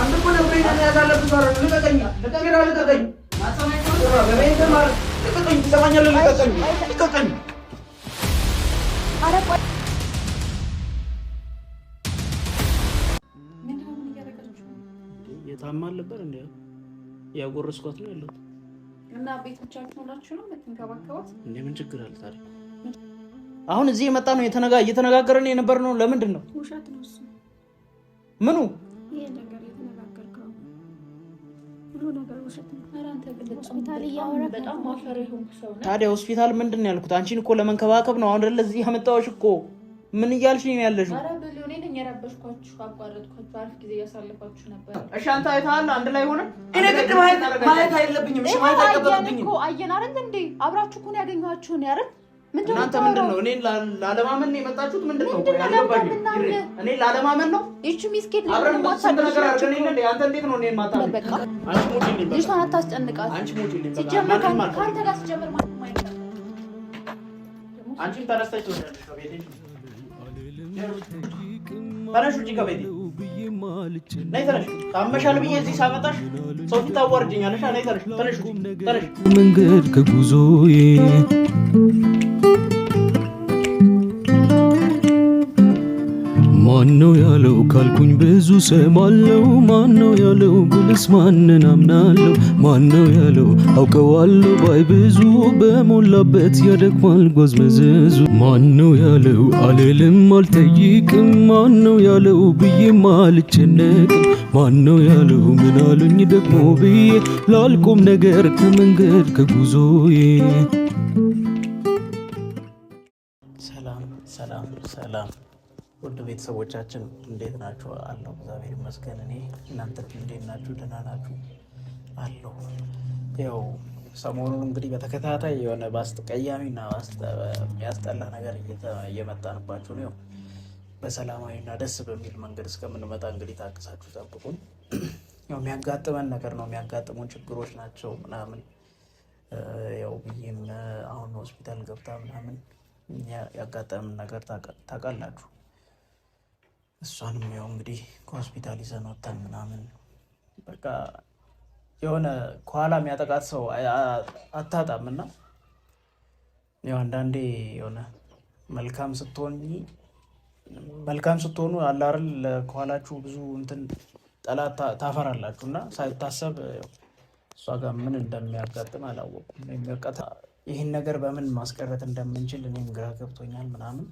አንተ እኮ ነው ብሬን ያዛለብህ ነው ልቀቀኝ ልቀቀኝ ማሰማኝ ነው በቤት ማር ልቀቀኝ ትሰማኛለህ ልቀቀኝ አረ ቆይ ምን እያደረጋችሁ የታማል ነበር እንዴ ያጎረስኳት ነው ያለው እና ቤቶቻችሁ ሆናችሁ ነው የምትንከባከቡት እንዴ ምን ችግር አለ ታዲያ አሁን እዚህ የመጣ ነው እየተነጋገረን የነበር ነው ለምንድን ነው ውሸት ነው እሱ ምኑ ይሄ ነገር የተነጋገርከው ሁሉ ነገር ውሸት ነው ኧረ አንተ ግን ሆስፒታል እያወራህ በጣም ማፈር ይሁን ሰው ነው ታዲያ ሆስፒታል ምንድን ነው ያልኩት አንቺን እኮ ለመንከባከብ ነው አሁን ለዚህ ያመጣሁሽ እኮ ምን እያልሽ ነው ያለሽው ኧረ በሊዮኔ ነኝ ያረበሽኳችሁ አቋረጥኳችሁ አሪፍ ጊዜ ያሳለፋችሁ ነበር እሺ አንተ አይተሃል አንድ ላይ ሆነ እኔ ግድ ማየት አይለብኝም እሺ ማየት አይገባኝም እኮ አየን አይደል እንዴ አብራችሁ እኮ ነው ያገኘኋችሁ ነው አይደል እናንተ ምንድነው እኔን ላለማመን ነው የመጣችሁት ምንድነው ያልገባኝ እኔ ላለማመን ነው እቺ ሚስኪን ነው ማታደርግ ነገር አርገኝ እንዴ አንተ እንዴት ነው እኔን ማታመን በቃ አንቺ ሞጪልኝ በቃ ልጅቷን አታስጨንቃት አንቺ ሞጪልኝ በቃ ሲጀመር ካንተ ጋር ሲጀመር ማንም አይቀር አንቺን ተረስተሽ ትወዳለሽ ከቤቴ ተነሽ ውጪ ከቤቴ ነይ ተነሽ ታመሻል ብዬ እዚህ ሳመጣሽ ሰው ታዋርጅኛለሽ ነይ ተነሽ መንገድ ከጉዞዬ ማነው ያለው ካልኩኝ ብዙ ሰማለው ማነው ያለው ብልስ ማንን አምናለው ማነው ያለው አውቀዋለሁ ባይ ብዙ በሞላበት ያደክማል ጓዝ መዘዙ ማነው ያለው አልልም አልጠይቅም ማነው ያለው ብዬም አልጨነቅም ማነው ያለው ምን አሉኝ ደግሞ ብዬ ላልቆም ነገር ከመንገድ ከጉዞዬ ሰላም ውድ ቤተሰቦቻችን እንዴት ናችሁ? አለሁ እግዚአብሔር ይመስገን። እኔ እናንተ እንዴት ናችሁ? ደህና ናችሁ? አለሁ። ያው ሰሞኑን እንግዲህ በተከታታይ የሆነ ባስቀያሚና የሚያስጠላ ነገር እየመጣንባችሁ ነው። በሰላማዊና ደስ በሚል መንገድ እስከምንመጣ እንግዲህ ታግሳችሁ ጠብቁን። ያው የሚያጋጥመን ነገር ነው፣ የሚያጋጥሙን ችግሮች ናቸው ምናምን። ያው ብዬም አሁን ሆስፒታል ገብታ ምናምን ያጋጠመን ነገር ታውቃላችሁ። እሷንም ያው እንግዲህ ከሆስፒታል ይዘን ወጥተን ምናምን በቃ የሆነ ከኋላ የሚያጠቃት ሰው አታጣም እና ያው አንዳንዴ የሆነ መልካም ስትሆኑ አለ አይደል ከኋላችሁ ብዙ እንትን ጠላት ታፈራላችሁ እና ሳይታሰብ እሷ ጋር ምን እንደሚያጋጥም አላወኩም። ይህን ነገር በምን ማስቀረት እንደምንችል እኔም ግራ ገብቶኛል ምናምን።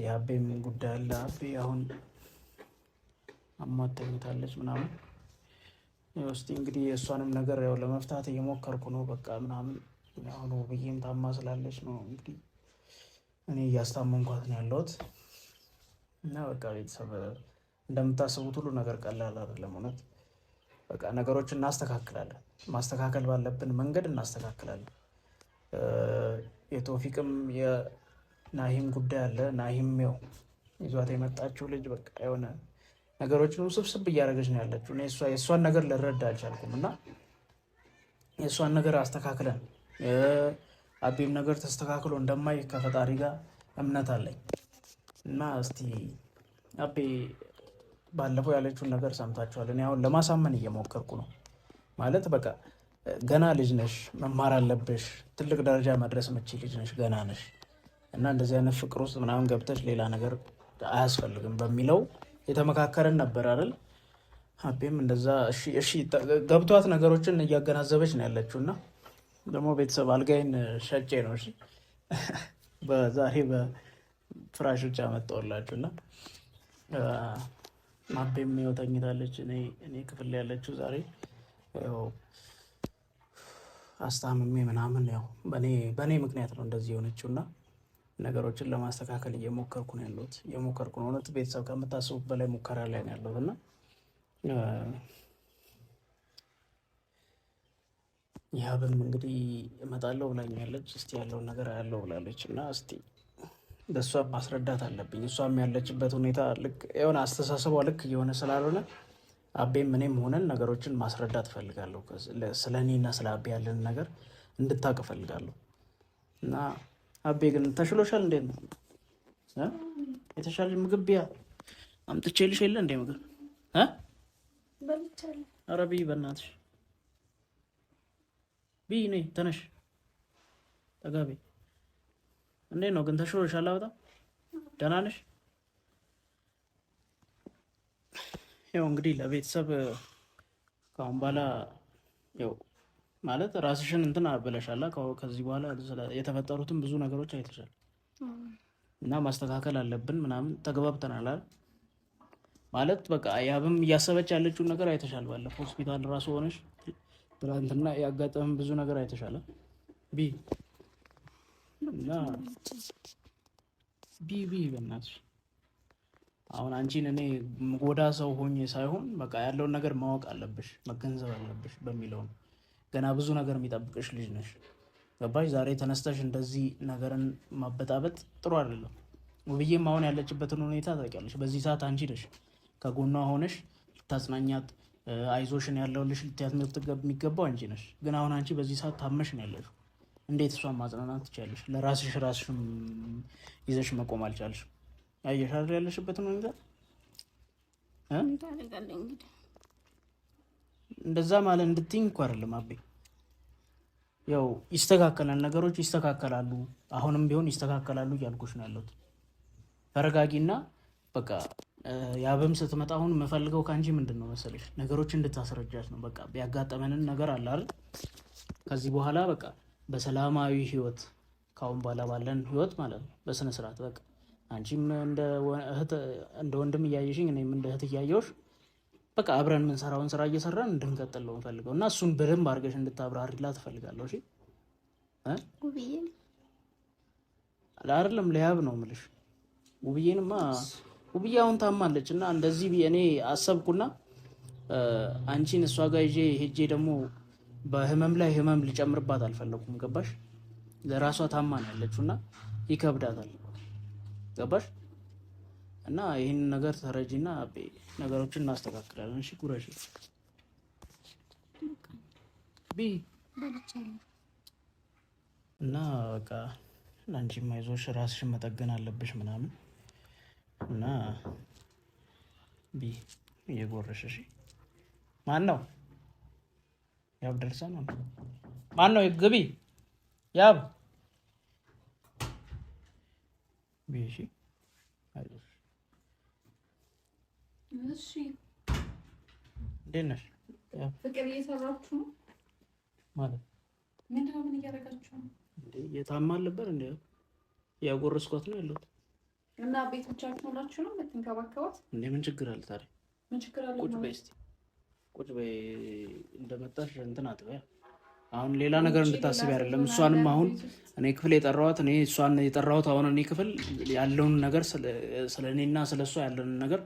የአቤም ጉዳይ አለ። አቤ አሁን አሟተኝታለች ምናምን። እስቲ እንግዲህ የእሷንም ነገር ያው ለመፍታት እየሞከርኩ ነው በቃ ምናምን። አሁን ውብዬም ታማ ስላለች ነው እንግዲህ እኔ እያስታመምኳት ነው ያለሁት እና በቃ ቤተሰብ እንደምታስቡት ሁሉ ነገር ቀላል አይደለም እውነት። በቃ ነገሮችን እናስተካክላለን፣ ማስተካከል ባለብን መንገድ እናስተካክላለን። የቶፊቅም የናሂም ጉዳይ አለ። ናሂም ያው ይዟት የመጣችው ልጅ በቃ የሆነ ነገሮችን ውስብስብ እያደረገች ነው ያለችው። የእሷን ነገር ልረዳ አልቻልኩም እና የእሷን ነገር አስተካክለን አቤም ነገር ተስተካክሎ እንደማይ ከፈጣሪ ጋር እምነት አለኝ እና እስቲ አቤ ባለፈው ያለችውን ነገር ሰምታችኋል። እኔ አሁን ለማሳመን እየሞከርኩ ነው ማለት በቃ ገና ልጅ ነሽ፣ መማር አለብሽ፣ ትልቅ ደረጃ መድረስ የምትችይ ልጅ ነሽ፣ ገና ነሽ እና እንደዚህ አይነት ፍቅር ውስጥ ምናምን ገብተሽ ሌላ ነገር አያስፈልግም በሚለው የተመካከረን ነበር አይደል? አቤም እንደዛ እሺ ገብቷት ነገሮችን እያገናዘበች ነው ያለችው እና ደግሞ ቤተሰብ አልጋይን ሸጬ ነው እሺ በዛሬ በፍራሽ ብቻ መጣሁላችሁ እና አቤም ያው ተኝታለች። እኔ ክፍል ያለችው ዛሬ ያው አስታምሜ ምናምን ያው በእኔ ምክንያት ነው እንደዚህ የሆነችው እና ነገሮችን ለማስተካከል እየሞከርኩ ነው ያለሁት። እውነት ቤተሰብ ከምታስቡት በላይ ሙከራ ላይ ነው ያለሁት እና ያብም እንግዲህ እመጣለሁ ብላኛለች። እስቲ ያለውን ነገር አያለው ብላለች እና እስቲ ለእሷ ማስረዳት አለብኝ። እሷም ያለችበት ሁኔታ ልክ የሆነ አስተሳሰቧ ልክ እየሆነ ስላልሆነ አቤም እኔም ሆነን ነገሮችን ማስረዳት እፈልጋለሁ። ስለ እኔና ስለ አቤ ያለን ነገር እንድታውቅ እፈልጋለሁ እና አቤ ግን ተሽሎሻል? እንዴት ነው የተሻለ ምግብ ቢያ አምጥቼልሽ የለ እንዴ ምግብ በልቻለሁ። ኧረ ብይ በእናትሽ ብይ። ነይ ተነሽ ጠጋቢ። እንዴት ነው ግን ተሽሎሻል? በጣም ደህና ነሽ? ያው እንግዲህ ለቤተሰብ ከአሁን በኋላ ያው ማለት ራስሽን እንትን አበለሻላ። ከዚህ በኋላ የተፈጠሩትን ብዙ ነገሮች አይተሻል እና ማስተካከል አለብን ምናምን ተግባብተናል አይደል? ማለት በቃ ያብም እያሰበች ያለችውን ነገር አይተሻል። ባለፈው ሆስፒታል ራሱ ሆነሽ ትናንትና ያጋጠመን ብዙ ነገር አይተሻል። ቢ እና ቢ በእናትሽ አሁን አንቺን እኔ ጎዳ ሰው ሆኜ ሳይሆን በቃ ያለውን ነገር ማወቅ አለብሽ መገንዘብ አለብሽ በሚለው ነው። ገና ብዙ ነገር የሚጠብቅሽ ልጅ ነሽ። ገባሽ? ዛሬ ተነስተሽ እንደዚህ ነገርን ማበጣበጥ ጥሩ አይደለም። ውብዬም አሁን ያለችበትን ሁኔታ ታውቂያለሽ። በዚህ ሰዓት አንቺ ነሽ ከጎኗ ሆነሽ ልታጽናኛት፣ አይዞሽን ያለውልሽ ልትያት የሚገባው አንቺ ነሽ። ግን አሁን አንቺ በዚህ ሰዓት ታመሽ ነው ያለሽው። እንዴት እሷን ማጽናናት ትችያለሽ? ለራስሽ ራስሽም ይዘሽ መቆም አልቻልሽም። አየሽ አይደል ያለሽበትን ሁኔታ። እንደዛ ማለት እንድትይኝ እኮ አይደለም አቤ። ያው ይስተካከላል፣ ነገሮች ይስተካከላሉ፣ አሁንም ቢሆን ይስተካከላሉ እያልኩሽ ነው ያለሁት። ተረጋጊና በቃ ያብም ስትመጣ አሁን የምፈልገው ከአንቺ ምንድን ነው መሰለሽ ነገሮች እንድታስረጃት ነው። በቃ ቢያጋጠመንን ነገር አለ አይደል? ከዚህ በኋላ በቃ በሰላማዊ ህይወት ካሁን በኋላ ባለን ህይወት ማለት ነው በስነ ስርዓት በቃ አንቺም እንደ ወንድም እያየሽኝ እኔም እንደ እህት እያየሁሽ በቃ አብረን የምንሰራውን ስራ እየሰራን እንድንቀጥል ነው የምፈልገው እና እሱን በደንብ አድርገሽ እንድታብራሪላት እፈልጋለሁ። እሺ አይደለም ለያብ ነው የምልሽ። ውብዬንማ ውብዬ አሁን ታማለች እና እንደዚህ እኔ አሰብኩና አንቺን እሷ ጋር ይዤ ሄጄ ደግሞ በህመም ላይ ህመም ሊጨምርባት አልፈለኩም። ገባሽ? ለራሷ ታማ ነው ያለችው እና ይከብዳታል። ገባሽ? እና ይህን ነገር ተረጂና ነገሮችን እናስተካክላለን። እሺ ጉረሽ ቢ እና በቃ አንቺም አይዞሽ ራስሽን መጠገን አለብሽ ምናምን እና ቢ እየጎረሽ እሺ። ማን ነው ያብ? ደርሳ ነው ማን ነው? ግቢ ያብ ቢ እሺ አይዞሽ። እሺ እንዴት ነሽ? ፍቅር እየሰራችሁ ነው ማለት ምንድን ነው? ምን እያደረጋችሁ ነው? የታማል ነበር እንዴ? ያጎረስኳት ነው ያለሁት እና ቤት ብቻችሁ ሆናችሁ ነው የምትንከባከባት? እንዴ ምን ችግር አለ ታዲያ? ምን ችግር አለ? ቁጭ በይ እስኪ ቁጭ በይ። እንደመጣሽ እንትን አትበያ። አሁን ሌላ ነገር እንድታስቢ አይደለም። እሷንም አሁን እኔ ክፍል የጠራኋት እኔ እሷን የጠራሁት አሁን እኔ ክፍል ያለውን ነገር ስለ እኔና ስለ እሷ ያለውን ነገር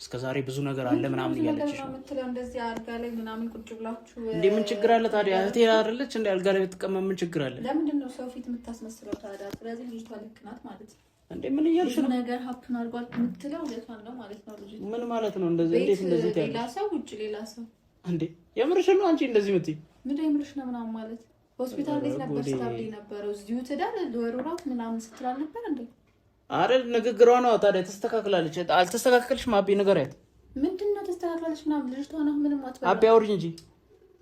እስከ ዛሬ ብዙ ነገር አለ ምናምን እያለችሽ ነው የምትለው። እንደዚህ አልጋ ላይ ምናምን ቁጭ ብላችሁ እንዴ ምን ችግር አለ ታዲያ? እህቴ አይደለች እንዴ? አልጋ ላይ ብትቀመጥ ምን ችግር አለ? ለምንድን ነው ሰው ፊት የምታስመስለው ታዲያ? ስለዚህ ልጅቷ ልክ ናት ማለት ነው እንዴ? ምን እያልሽ ነው? ነገር ሀፕን አድርጓት የምትለው እውነቷን ነው ማለት ነው። ልጅ ምን ማለት ነው? እንደዚህ እንዴት እንደዚህ ታያለሽ? ሌላ ሰው ውጭ ሌላ ሰው እንዴ የምርሽ ነው አንቺ እንደዚህ የምትይ? ምን የምርሽ ነው ምናምን ማለት ሆስፒታል ቤት ነበር ስታብሊ ነበረው እዚሁ ትዳር ለወራት ምናምን ስትላል ነበር እንዴ? አረ ንግግሯ ነው ታዲያ። ተስተካክላለች። አልተስተካከልሽም አቤ ንገሪያት። ምንድነው ተስተካክላለች ምናምን? ልጅቷ ነው ምንም አትበላ አቤ አውሪ እንጂ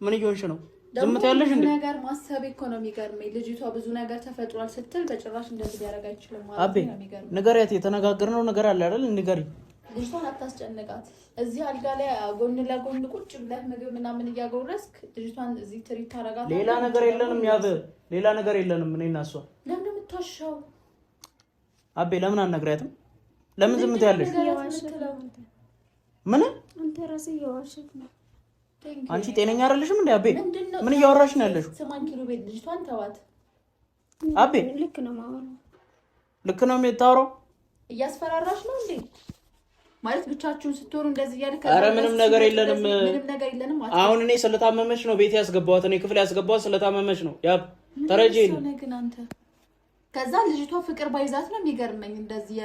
ምን እየሆንሽ ነው? ዝምት ያለሽ እንዴ? ነገር ማሰብ እኮ ነው የሚገርመኝ። ልጅቷ ብዙ ነገር ተፈጥሯል ስትል በጭራሽ እንደዚህ ሊያደርግ አይችልም ማለት አቤ ነው የሚገርመኝ። ንገሪያት። የተነጋገርነው ነገር አለ አይደል? ንገሪ። ልጅቷን አታስጨንቃት። እዚህ አልጋ ላይ ጎን ለጎን ቁጭ ብለህ ምግብ ምናምን እያጎረስክ ልጅቷን እዚህ ትሪት ታረጋለህ። ሌላ ነገር የለንም ያብ፣ ሌላ ነገር የለንም። እኔ እና እሷ ለምን የምትዋሻው አቤ? ለምን አልነግሪያትም? ለምን ዝምት ያለሽ? ምን አንተ ራስህ እየዋሸት ነው። አንቺ ጤነኛ አይደለሽም እንዴ አቤ? ምን እያወራሽ ነው ያለሽው? ስማን ኪሎ ቤት ልጅቷን ተዋት አቤ። ልክ ነው የማወራው። ልክ ነው የምታወራው። እያስፈራራሽ ነው እንዴ? ማለት ብቻችሁን ስትሆኑ እንደዚህ እያልክ ኧረ ምንም ነገር የለንም። ምንም ነገር የለንም። አሁን እኔ ስለታመመች ነው ቤት ያስገባኋት። እኔ ክፍል ያስገባኋት ስለታመመች ነው። ያብ ተረጂኝ ግን አንተ ከዛ ልጅቷ ፍቅር ባይዛት ነው የሚገርመኝ። እንደዚህ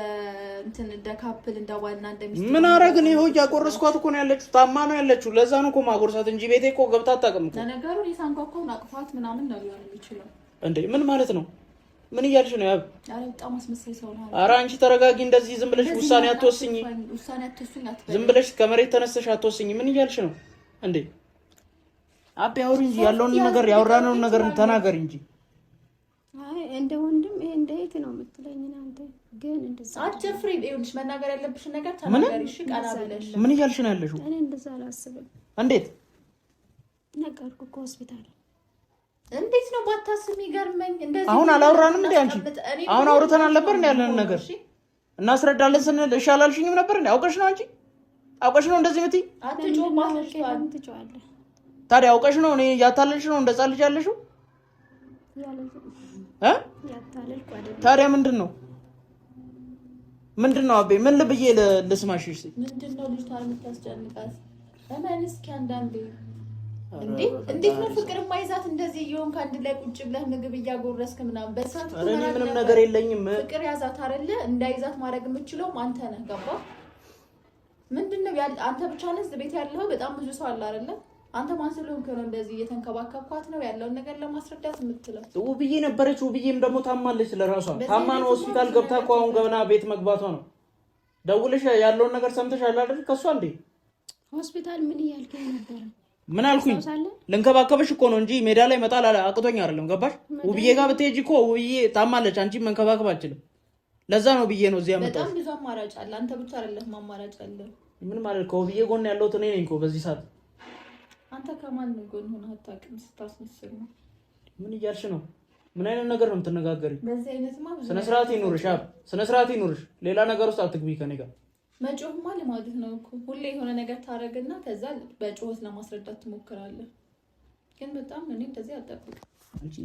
እንትን እንደ ካፕል እንደ ባልና እንደሚስት ምን አረግን? ይኸው እያጎረስኳት እኮ ነው ያለችው። ታማ ነው ያለችው። ለዛ ነው እኮ ማጎርሳት እንጂ ቤቴ እኮ ገብታ አታውቅም እኮ። ለነገሩ የሳንኳኳውን አቅፋት ምናምን ነው ሊሆን የሚችለው። እንዴ ምን ማለት ነው? ምን እያልሽ ነው ያብ? ኧረ በጣም አስመሳይ ሰው ነው። ኧረ አንቺ ተረጋጊ። እንደዚህ ዝም ብለሽ ውሳኔ አትወስኝ። ውሳኔ አትወስኝ አትበል። ዝም ብለሽ ከመሬት ተነስተሽ አትወስኝ። ምን እያልሽ ነው? እንዴ አቤ አውሪ እንጂ ያለውን ነገር ያወራነውን ነገር ተናገሪ እንጂ። አይ እንደ ወንድም እንደ እህት ነው የምትለኝ አንተ ግን እንደዛ አትፍሪ። ይኸውልሽ መናገር ያለብሽ ነገር ተናገሪ። እሺ ቃና ብለሽ ምን እያልሽ ነው ያለሽው? እኔ እንደዛ አላስብም። እንዴት ነገርኩ እኮ ሆስፒታል እንዴት ነው ባታስብ ይገርመኝ። እንደዚህ አሁን አላወራንም እንዴ አንቺ? አሁን አውርተን አልነበር እንዴ ያለን ነገር እናስረዳለን ስንል እሺ አላልሽኝም ነበር እንዴ? አውቀሽ ነው አንቺ አውቀሽ ነው እንደዚህ ምትይ? አትጮህ። ታዲያ አውቀሽ ነው እኔ ያታለልሽ ነው እንደዛ ልጅ ያለሽው ታዲያ ምንድነው አቤ ምን ልብዬ ልስማሽ? እሺ ምንድነው ልጅቷን የምታስጨንቃት? ለምን እስኪ አንዳንዴ እንዴት ነው ፍቅር ማይዛት እንደዚህ ይሁን ከአንድ ላይ ቁጭ ብለህ ምግብ እያጎረስክ ምናምን በሰዓት ምንም ነገር የለኝም። ፍቅር ያዛት አይደለ? እንዳይዛት ማድረግ የምችለው አንተ ነህ። ገባ? ምንድነው አንተ ብቻ ነህ ቤት ያለው? በጣም ብዙ ሰው አለ አይደለ? አንተ ማን ስለሆንክ ነው እንደዚህ እየተንከባከብኳት ነው ያለውን ነገር ለማስረዳት የምትለው? ውብዬ ነበረች። ውብዬም ደግሞ ታማለች። ለራሷ ታማ ነው ሆስፒታል ገብታ እኮ አሁን ገና ቤት መግባቷ ነው። ደውልሽ ያለውን ነገር ሰምተሻል አይደል? ከሷ እንዴ ሆስፒታል ምን እያልከኝ ነበር? ምን አልኩኝ? ልንከባከብሽ እኮ ነው እንጂ ሜዳ ላይ መጣል አቅቶኝ አይደለም። ገባሽ? ውብዬ ጋር ብትሄጂ እኮ ውብዬ ታማለች። አንቺ መንከባከብ አልችልም። ለዛ ነው ብዬ ነው እዚያ መጣሁ። በጣም ብዙ አማራጭ አለ። አንተ ብቻ አይደለም አማራጭ አለ። ምን ማለት ከውብዬ ጎን ያለሁት እኔ ነኝ እኮ በዚህ ሰዓት። አንተ ከማን ጎን ሆነህ አታውቅም። ስታስመስል ነው። ምን እያልሽ ነው? ምን አይነት ነገር ነው የምትነጋገሪው? በዚህ አይነትማ ስነ ስርዓት ይኑርሽ። ስነ ስርዓት ይኑርሽ። ሌላ ነገር ውስጥ አትግቢ ከኔ ጋር። መጮህማ ልማድህ ነው እኮ። ሁሌ የሆነ ነገር ታደርግና ከዛ በጩኸት ለማስረዳት ትሞክራለህ። ግን በጣም እኔ እንደዚህ አልጠብቅም።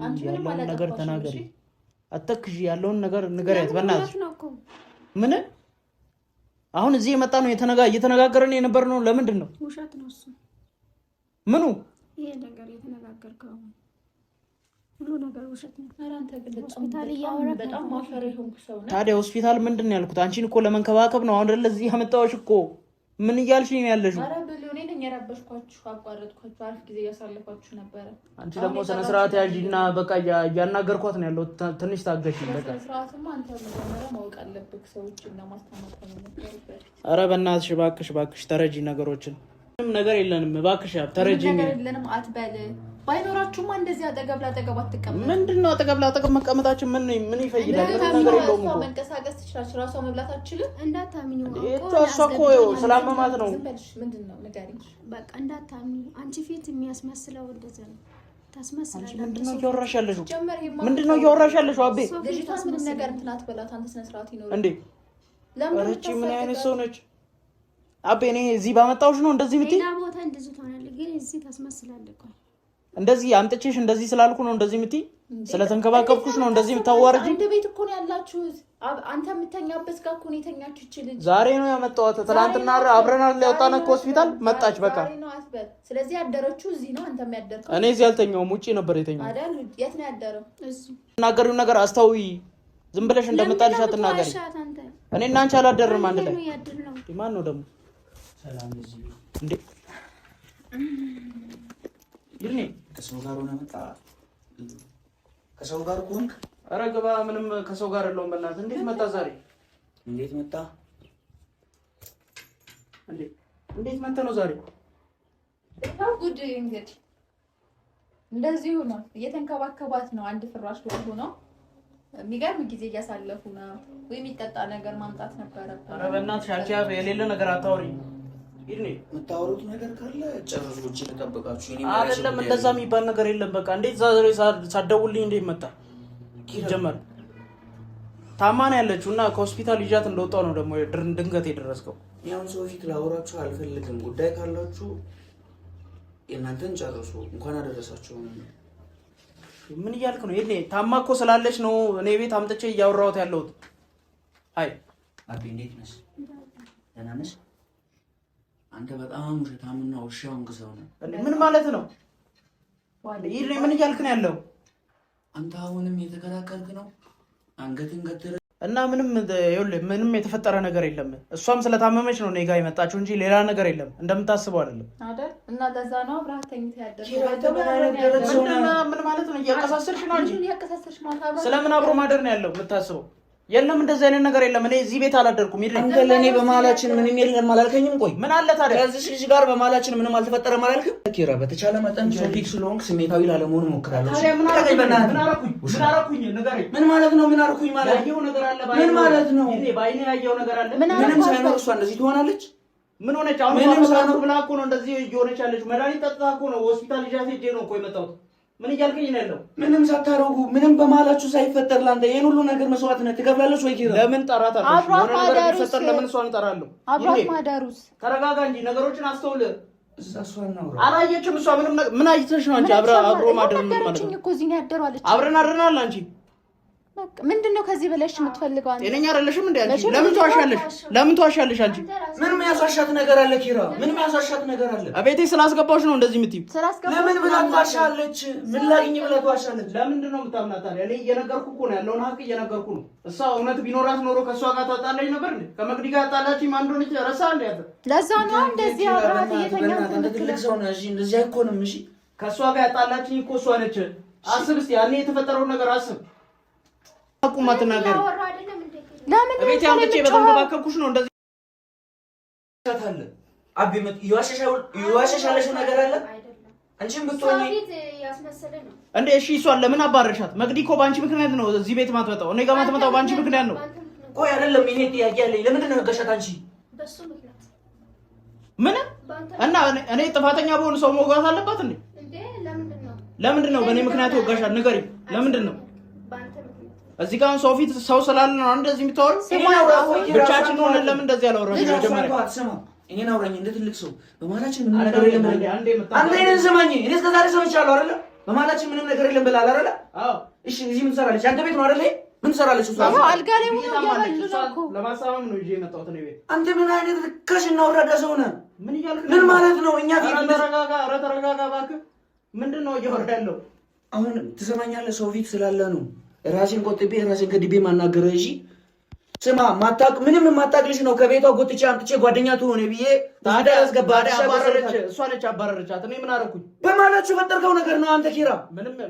አንቺ ያለውን ነገር ተናገሪ። አትክጂ። ያለውን ነገር ንገሪያት በእናትሽ። ምን አሁን እዚህ የመጣ ነው እየተነጋገረን የነበር ነው። ለምንድን ነው? ውሸት ነው እሱ። ምኑ? ይሄ ነገር የተነጋገርከው ሁሉ ነገር ውሸት ነው። አራንተ ግን ሆስፒታል እያወራህ በጣም ማፈር ይሆንኩ ሰው ነው። ታዲያ ሆስፒታል ምንድን ነው ያልኩት? አንቺን እኮ ለመንከባከብ ነው። አሁን አይደል እዚህ ያመጣሁሽ እኮ። ምን እያልሽኝ ነው ያለሽው? ኧረ ብሉ። እኔ ነኝ የረበሽኳችሁ፣ አቋረጥኳችሁ። አሪፍ ጊዜ እያሳለፋችሁ ነበረ። አንቺ ደግሞ ስነ ስርዓት ያዥና በቃ እያናገርኳት ነው ያለው። ትንሽ ታገሽ። በቃ ስነ ስርዓትማ አንተ መጀመሪያ ማወቅ አለብህ። ሰዎችን ለማስተማር ነው የምትፈልገው። ኧረ በእናትሽ እባክሽ ተረጂ ነገሮችን። ምንም ነገር የለንም እባክሽ ተረጂ። ነገር የለንም አትበል። ባይኖራችሁማ እንደዚህ አጠገብ ላጠገብ አትቀመጡ። ምንድነው አጠገብ ላጠገብ መቀመጣችን? ምን ይፈይዳል? ምን ነገር የለውም እኮ። መንቀሳቀስ ትችላለች። ራሷ መብላት አትችልም። እንዳታምኙ እሷ እኮ ስላመማት ነው። ምንድነው ንገሪኝ። በቃ እንዳታምኙ። አንቺ ፊት የሚያስመስለው እንደዛ ነው። ታስመስላለች። ምንድነው እያወራሽ ያለሽው? ምንድነው እያወራሽ ያለሽው? አቤ ልጅቷን ምንም ነገር እንትን አትበላት። አንተ ስነ ስርዓት ይኖር እንዴ። እቺ ምን አይነት ሰው ነች? አቤ እኔ እዚህ ባመጣሁሽ ነው እንደዚህ የምትይ? ሌላ ቦታ እንደዚህ ትሆናለህ፣ ግን እዚህ ታስመስላለህ እኮ። እንደዚህ አምጥቼሽ እንደዚህ ስላልኩ ነው እንደዚህ የምትይ? ስለተንከባከብኩሽ ነው እንደዚህ የምታዋርጂ? አንድ ቤት እኮ ነው ያላችሁት። አንተ የምተኛበት ጋር እኮ ነው የተኛችሁ። እቺ ልጅ ዛሬ ነው ያመጣኋት። ትናንትና አብረን አይደል ያወጣናት ከሆስፒታል መጣች። በቃ ዛሬ ነው አትበል። ስለዚህ ያደረችው እዚህ ነው። አንተ የሚያደርከው እኔ እዚህ አልተኛውም፣ ውጪ ነበር የተኛው አይደል? የት ነው ያደረው? እዚህ ተናገሪው ነገር አስተውይ። ዝም ብለሽ እንደመጣልሽ አትናገሪ። እኔ እና አንቺ አላደርንም አንድ ላይ። ማን ነው ደግሞ ሰላም እዚህ እንዴ? ይርኔ ከሰው ጋር ሆነ መጣ። ከሰው ጋር ቆንክ? ኧረ ግባ። ምንም ከሰው ጋር የለውም። በእናትህ እንዴት መጣ ዛሬ? እንዴት መጣ? እንዴት መጣ ነው ዛሬ? ጉድ እንግዲህ እንደዚህ ሆኖ እየተንከባከባት ነው። አንድ ፍራሽ ላይ ሆኖ የሚገርም ጊዜ እያሳለፉ ነው። ወይ የሚጠጣ ነገር ማምጣት ነበረበት። ኧረ በእናትሽ አንቺ የሌለ ነገር አታውሪ። ይርኔ የምታወሩት ነገር ካለ ጨርሱ። ውጪ ተጠብቃችሁ እኔ አይደለም እንደዛ የሚባል ነገር የለም። በቃ እንዴት ዛሬ ሳትደውልኝ እንዴት መጣ? ጀመር ታማ ነው ያለችው እና ከሆስፒታል ይዣት እንደወጣሁ ነው ደግሞ ድንገት የደረስከው። ያው ሰው ፊት ላወራችሁ አልፈልግም። ጉዳይ ካላችሁ የእናንተን ጨርሱ። እንኳን አደረሳችሁ። ምን እያልክ ነው? ይሄ ታማ እኮ ስላለች ነው እኔ ቤት አምጥቼ እያወራሁት ያለሁት። አይ አቤ እንዴት ነሽ? ደህና ነሽ? አንተ በጣም ውሸታምና ውሻውን ግዛው ነው። ምን ማለት ነው? ይሄ ምን እያልክ ነው ያለው? አንተ አሁንም የተከራከርክ ነው። አንገትን ገትረ እና ምንም የተፈጠረ ነገር የለም። እሷም ስለታመመች ነው እኔ ጋር የመጣችው እንጂ ሌላ ነገር የለም። እንደምታስበው አይደለም አይደል? እና ለዛ ነው አብረሃት ተኝተህ ያደረገው። ምን ማለት ነው? እያቀሳሰርሽ ነው እንጂ ስለምን አብሮ ማደር ነው ያለው የምታስበው? የለም እንደዚህ አይነት ነገር የለም። እኔ እዚህ ቤት አላደርኩም። አንተ ለኔ በመሀላችን ምንም የለም አላልከኝም? ቆይ ምን አለ ታዲያ? ከዚህ ልጅ ጋር በመሀላችን ምንም አልተፈጠረም አላልክም? ኪራ በተቻለ መጠን ሶፊክ ስለሆንክ ስሜታዊ ላለመሆን ሞክራለሁ። ታዲያ ምን አረኩኝ? ምን አረኩኝ? ንገረኝ። ምን ማለት ነው? ምን አረኩኝ ማለት ያየው ነገር አለ? ምን ማለት ነው? እኔ ባይኔ ያየው ነገር አለ? ምንም ሳይኖር እሷ እንደዚህ ትሆናለች? ምን ሆነች? አሁን ምንም ሳይኖር ብላ እኮ ነው እንደዚህ እየሆነች ያለች። መድኃኒት ጠጥታ እኮ ነው ሆስፒታል ይዣት ሄጄ ነው እኮ የመጣሁት። ምን እያልከኝ ነው ያለው? ምንም ሳታረጉ ምንም በመሀላችሁ ሳይፈጠር ላንተ ይሄን ሁሉ ነገር መስዋዕትነት ትከፍላለች ወይ? ኪራ ለምን ጠራታለሽ? የሆነ ነገር ቢፈጠር ለምን እሷን እጠራለሁ? አብራት ማዳሩስ ተረጋጋ እንጂ ነገሮችን አስተውል። እሷን ነው አላየችም። እሷ ምን አይተሽ ነው አንቺ? አብሮ ማደር ምን ማለት ነው? እኮ እዚህ ነው ያደረዋለች። አብረን አድረናል። አንቺ በቃ ምንድነው ከዚህ በላሽ የምትፈልገው አንተ? ጤነኛ አይደለሽም እንዴ አንቺ? ለምን ትዋሻለሽ? ለምን ትዋሻለሽ አንቺ? ምንም ያሳሻት ነገር አለ ኪራ? ምንም ያሳሻት ነገር አለ? አቤቴ ስላስገባሽ ነው እንደዚህ የምትይው? ለምን ብላ ትዋሻለች? ምን ላግኝ ብላ ትዋሻለች? ለምንድን ነው የምታምናት ታዲያ? እኔ እየነገርኩ እኮ ነው ያለውን ሀቅ እየነገርኩ ነው። እሷ እውነት ቢኖራት ኖሮ ከእሷ ጋር ታጣላኝ ነበር እንዴ? ከመግዲ ጋር ታጣላችኝ ማን እንደሆነች ረሳ እንዴ? ያተ ለዛ ነው እንደዚህ አብራት እየተኛው ትልቅ ሰው ነው። እሺ እንደዚህ አይኮንም። እሺ ከእሷ ጋር ያጣላችኝ እኮ እሷ ነች። አስብ እስኪ ያኔ የተፈጠረውን ነገር አስብ። አቁማት ነገር ለምን ቤት ያምጥቼ በተንከባከብኩሽ ነው እንደዚህ ታታለ አቢ መጥ ይዋሸሻለሽ ነገር አለ አንቺም ብትሆኚ እንዴ? እሺ እሷን ለምን አባረሻት? መግዲ እኮ ባንቺ ምክንያት ነው እዚህ ቤት ማትመጣው። እኔ ጋር ማትመጣው ባንቺ ምክንያት ነው። ቆይ አይደለም ይሄ ጥያቄ አለኝ። ለምንድን ነው ያገሻት አንቺ? ምን እና እኔ ጥፋተኛ በሆነ ሰው መውጋት አለባት እንዴ? ለምንድን ነው በእኔ ምክንያት ወጋሻት? ንገሪኝ። ለምንድን ነው እዚህ ጋር ሰው ፊት ሰው ስላለ ነው እንደዚህ የምታወሩ? ብቻችን ሆነን ለምን እንደዚህ ያላወራሽ? እኔን አውራኝ እንደ ትልቅ ሰው በመሀላችን ምንም ነገር የለም። አንተ እኔን ስማኝ። እኔ እስከ ዛሬ ሰምቻለሁ አይደለ? በመሀላችን ምንም ነገር የለም ብለሃል አይደለ? አዎ። እሺ እዚህ ምን ትሰራለች? አንተ ቤት ነው አይደለ? ምን ትሰራለች? እሷ አልጋ ላይ ሆኖ ያባሉ ነው እኮ። ለማሳመም ነው ይዤ የመጣሁት ነው ቤት። አንተ ምን አይነት ርካሽና ወራዳ ሰው ነህ? ምን እያልክ ምን ማለት ነው? እኛ ፊት ተረጋጋ፣ ኧረ ተረጋጋ እባክህ። ምንድን ነው እያወራ ያለው? አሁን ትሰማኛለህ? ሰው ፊት ስላለ ነው ራሴን ቆጥቤ ራሴን ገድቤ ማናገረው። እሺ ስማ፣ ማታቅ ምንም ማታቅ ልጅ ነው ከቤቷ ጎትቼ አምጥቼ ጓደኛ ትሆነ ብዬ ታዲያ አስገባህ። አባረረች፣ እሷ ነች አባረረቻት። እኔ ምን አደረኩኝ? በማላችሁ ፈጠርከው ነገር ነው አንተ ኪራ።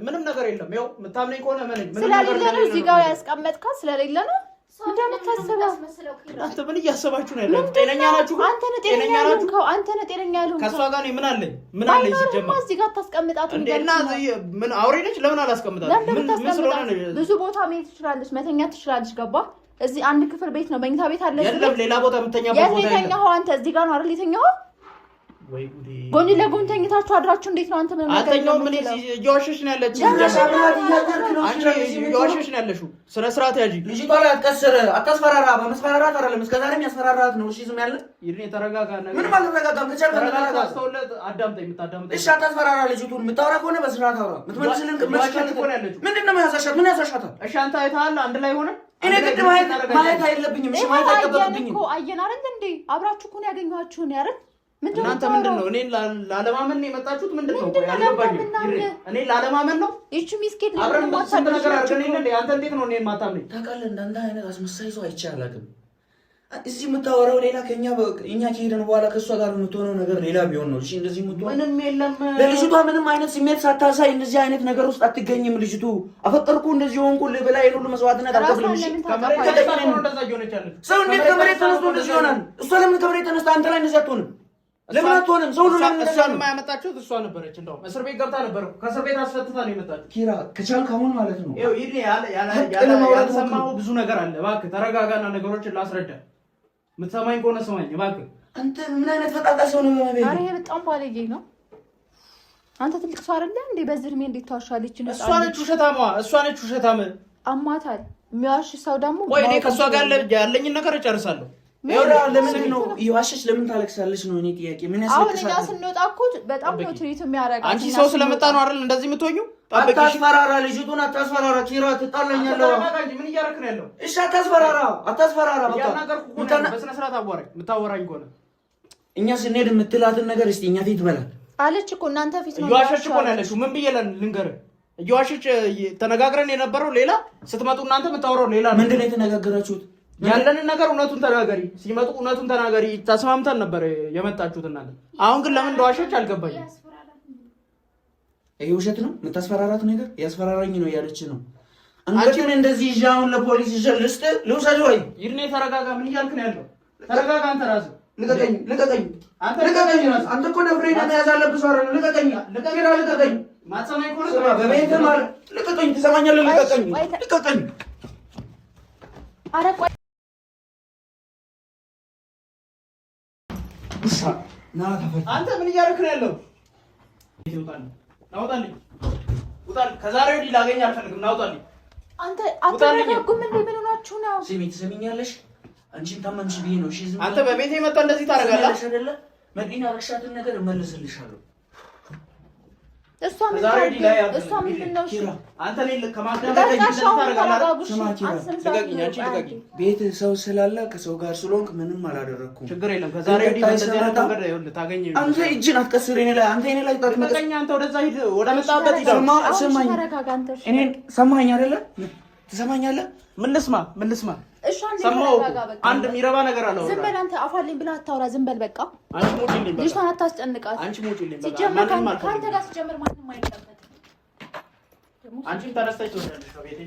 ምንም ነገር የለም። ይኸው የምታምነኝ ከሆነ ስለሌለ ነው እዚህ ጋር ያስቀመጥካት። ስለሌለ ነው እንደምታስበው። አንተ ምን እያሰባችሁ ነው ያላችሁ? ጤነኛ ናችሁ? አንተ ነህ ጤነኛ ያልሆንከው። አንተ ነህ ጤነኛ ያልሆንከው። ከእሷ ጋር ምን አለኝ? ምን አለኝ ሲጀመር? እዚህ ጋር ታስቀምጣት እንዴ? እና ምን አውሬ ነች? ለምን አላስቀምጣት? ምን ስለሆነ ነው? ብዙ ቦታ መሄድ ትችላለች፣ መተኛት ትችላለች። ገባ? እዚህ አንድ ክፍል ቤት ነው፣ መኝታ ቤት አለ። የለም ሌላ ቦታ የምተኛበት ቦታ የለም። የተኛኸው አንተ እዚህ ጋር ነው አይደል የተኛኸው? ወይ ጉዴ! ጎን ለጎን ተኝታችሁ አድራችሁ እንዴት ነው አንተ ምን ነገር አተኛው? ምን እየዋሸሽ ነው ያለችው? አንቺ እየዋሸሽ ነው ያለሽው። ስነ ስርዓት ያጂ። ልጅቷ ላይ አትቀስር፣ አታስፈራራ። በመስፈራራት አይደለም እስከዛሬም ያስፈራራት ነው። እሺ ዝም ያለ ይሄን የተረጋጋ ነገር ምን ማለት ተረጋጋም? ከቻልክ ተረጋጋ። አስተውለት፣ አዳምጠኝ። የምታዳምጠኝ እሺ። አታስፈራራ። ልጅቱን የምታወራ ከሆነ በስርዓት አውራ። የምትመልስልን ከሆነ ያለችው ምንድነው ያሳሻት? ምን ያሳሻታል? እሺ አንተ አይተሃል? አንድ ላይ ሆነ እኔ ግድ ማየት አይለብኝም። እሺ ማየት አይጠበቅብኝም እኮ። አየን አይደል እንዴ? አብራችሁ እኮ ነው ያገኘኋችሁ ነው አይደል? እናንተ ምንድን ነው እኔን ላለማመን ነው የመጣችሁት? ምንድን ነው ያልገባኝ? እኔን ላለማመን ነው? እቺ ሚስኪን አብረን ስንት ነገር አድርገን እንዴ? አንተ እንዴት ነው እኔን ማታምነኝ? ታውቃለህ፣ እንዳንተ አይነት አስመሳይ ሰው አይቼ አላውቅም። እዚህ የምታወራው ሌላ እኛ ከሄደን በኋላ ከእሷ ጋር የምትሆነው ነገር ሌላ ቢሆን ነው። እሺ እንደዚህ የምትሆነው ምንም የለም። ለልጅቷ ምንም አይነት ስሜት ሳታሳይ እንደዚህ አይነት ነገር ውስጥ አትገኝም። ልጅቱ አፈቀርኩ እንደዚህ ሆንኩ ብላ ይሄን ሁሉ መስዋዕትነት አልከፍልም። እሺ ከመሬት ተነስቶ እንደዛ እየሆነች ያለች ሰው እንዴት ከመሬት ተነስቶ እንደዚህ ይሆናል? እሷ ለምን ከመሬት ተነስታ አንተ ላይ እንደዚህ አትሆንም? ለምን አትሆንም? ሰው ሁሉ ለምን እሷን የማያመጣችሁት እሷ ነበረች። እንደውም እስር ቤት ገብታ ነበር። ከእስር ቤት አስፈትታ ነው የመጣችው። ኪራ ከቻልክ አሁን ማለት ነው ይኸው ይሄ ያልሰማኸው ብዙ ነገር አለ። እባክህ ተረጋጋና ነገሮችን ላስረዳ። የምትሰማኝ ከሆነ ስማኝ እባክህ። አንተ ምን አይነት ፈጣጣ ሰው ነው? ማለት አሬ በጣም ባለጌ ነው። አንተ ትልቅ ሰው አይደለ እንዴ? በዚህ እድሜ እንዴት ታዋሻለች? እሷ ነች ውሸታማ፣ እሷ ነች ውሸታም። አማታል የሚዋሽ ሰው ደግሞ ወይ እኔ ከእሷ ጋር ያለኝን ነገር እጨርሳለሁ። ለምን ነው ይዋሽሽ? ለምን ታለቅሳለች ነው እኔ ጥያቄ። ምን ያስለቅሳል? አሁን እኛ ስንወጣ እኮ በጣም ነው ትሪት የሚያደርጋት። አንቺ ሰው ስለመጣ ነው አይደል እንደዚህ የምትሆኚው? አታስፈራራ፣ ልጅቱን አታስፈራራ። ኪራ ትጣለኛለህ። ምን እያደረክ ነው ያለው? እሺ አታስፈራራ፣ አታስፈራራ። በቃ በስነ ስርዓት አዋራኝ። የምታወራኝ ከሆነ እኛ ስንሄድ የምትላትን ነገር እስቲ እኛ ፊት በላት አለች እኮ። እናንተ ፊት ነው እየዋሸች እኮ ነው ያለችው። ምን ብዬ ልንገርህ? እየዋሸች ተነጋግረን የነበረው ሌላ፣ ስትመጡ እናንተ የምታወራው ሌላ ነው። ምንድን ነው የተነጋገራችሁት? ያለንን ነገር እውነቱን ተናገሪ። ሲመጡ እውነቱን ተናገሪ። ተስማምተን ነበር የመጣችሁት እናንተ። አሁን ግን ለምን እንደዋሸች አልገባኝም። ይሄ ውሸት ነው የምታስፈራራት ነገር? ያስፈራራኝ ነው እያለች ነው። አንቺን እንደዚህ ይዤ አሁን ለፖሊስ ይዤ ልውሰድ ወይ? ይርኔ ተረጋጋ። ምን እያልክ ነው ያለው? ተረጋጋ አንተ ራስህ። ልቀቀኝ። አንተ እኮ ነፍሬን መያዝ አለብህ አይደል? ልቀቀኝ። ልቀቀኝ። ማጸናኝ እኮ ነው። በቤትህ ማለት ልቀቀኝ። ትሰማኛለህ? ልቀቀኝ። ኧረ ቆይ አንተ ምን እያደረክ ነው ያለው? ናውጣልኝ። ውጣልኝ። ከዛሬ ወዲህ ላገኝ አልፈልግም። ናውጣልኝ። አንተ አትረጋጉም እንዴ? ምን ሆናችሁ ነው? ስሚ፣ ትሰሚኛለሽ? አንቺን ታመምሽ ብዬ ነው። እሺ፣ አንተ በቤቴ መጣ እንደዚህ ታደርጋለህ አይደለ? መዲና ረክሻትን ነገር እመልስልሻለሁ። እሷ ምንድን ነው? አንተ ነህ ከማስደረግ ቤት ሰው ስላለ ከሰው ጋር ስለሆንክ ምንም አላደረኩም። ችግር የለም። ከዛሬ ወዲህ እንደዚህ አይነት ነገር ይኸውልህ ታገኘኝ። አንተ እጅን አትቀስር እኔ ላይ። አንተ እኔ ላይ ታገኘኝ። አንተ ወደዛ ሂድ፣ ወደ መጣበት ሂድ። ሰማኝ። እኔን ሰማኸኝ አይደለ? ትሰማኛለህ? ምን ልስማ? እሺ ሰማሁ። አንድ የሚረባ ነገር አለው። ዝም በል አንተ። አፋልኝ ብለህ አታውራ። ዝም በል በቃ። አንቺ ሞጪልኝ በቃ። ልጅቷን አታስጨንቃት። አንቺ ሞጪልኝ በቃ። ሲጀመር ከአንተ ጋር ሲጀመር ማንም አይቀበልም። አንቺም ተነስተሽ ትወጣለሽ ከቤቴ።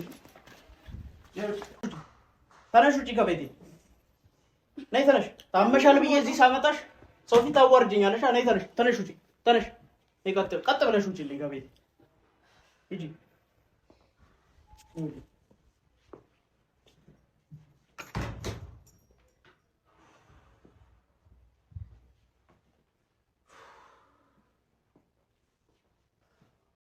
ተነሽ ውጪ ከቤቴ ነይ። ተነሽ። ታመሻል ብዬ እዚህ ሳመጣሽ ሰው ፊት ታዋርጅኛለሽ። ነይ ተነሽ። ተነሽ ውጪ። ተነሽ። ቀጥ ብለሽ ውጪልኝ ከቤቴ ሂጂ።